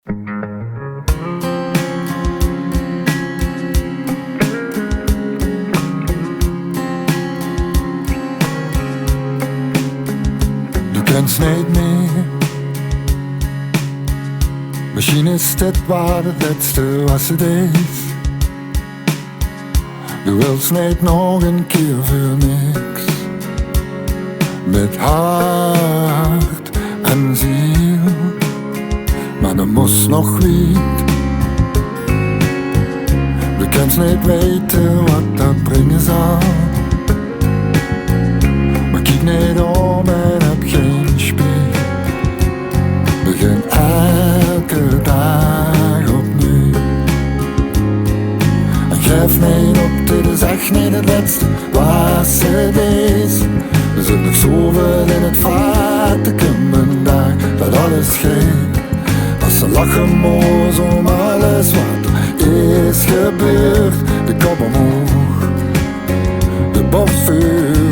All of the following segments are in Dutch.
Du kennst niet meer. Misschien is dit waar het laatste was het is. Du wilt niet nog een keer voor niks. Met hart en ziel, maar dan moest nog niet. Du kennst niet weten wat dat brengen zal. Maar kijk niet om en heb geen spiel. Begin elke dag opnieuw. En geef niet op, dit is echt niet het laatste was het is. Er zit nog zoveel in het vateken vandaag dat alles geeft. Als ze lachen moos om alles wat er is gebeurd. De kop omhoog, de borst verroerd.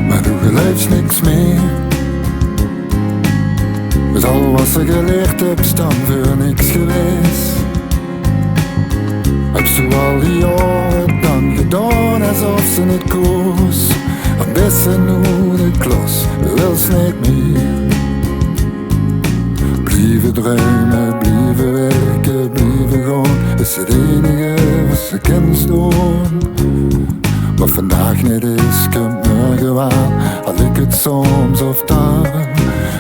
Maar du geloofst niks meer. Met al wat ze geleerd heb, staan voor niks geweest. Heb ze al die jaren dan gedaan alsof ze niet koos. En dit ze nu de klos, we wil ze niet meer. Blijven druimen, blijven werken, blijven gaan. Is het enige wat ze kunnen doen. Wat vandaag niet is, komt morgen wel. Al ik het soms of dan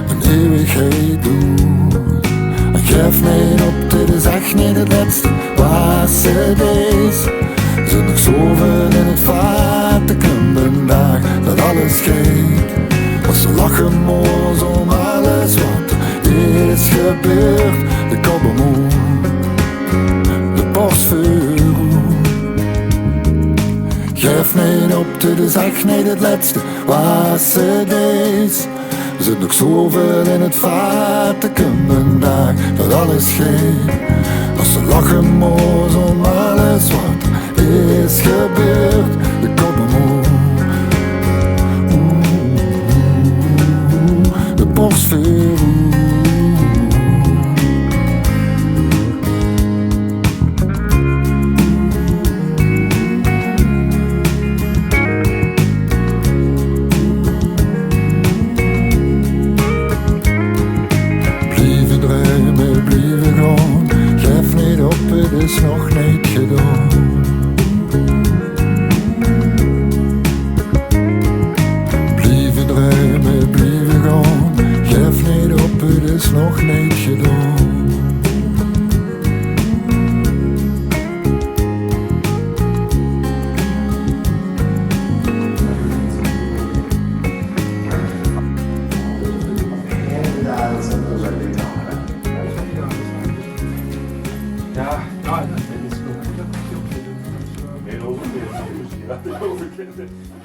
een eeuwigheid doe. En geef niet op, dit is echt niet het laatste was het is. Er zit nog zoveel in het vateken vandaag dat alles geeft. Als ze lachen moos om alles wat er is gebeurd. De kop omhoog, de borst verroerd. Geef niet op, dit is echt niet het laatste was het is. Er zit nog zoveel in het vateken vandaag dat alles geeft. Als ze lachen moos om alles wat is gebeurd. De kop omhoog, de borst verroerd. Blijven druimen, blijven gaan. Geef niet op, het is nog niet gedaan. Blijven druimen, blijven gaan. Geef niet op, het is nog niet gedaan. Ja, dat is goed.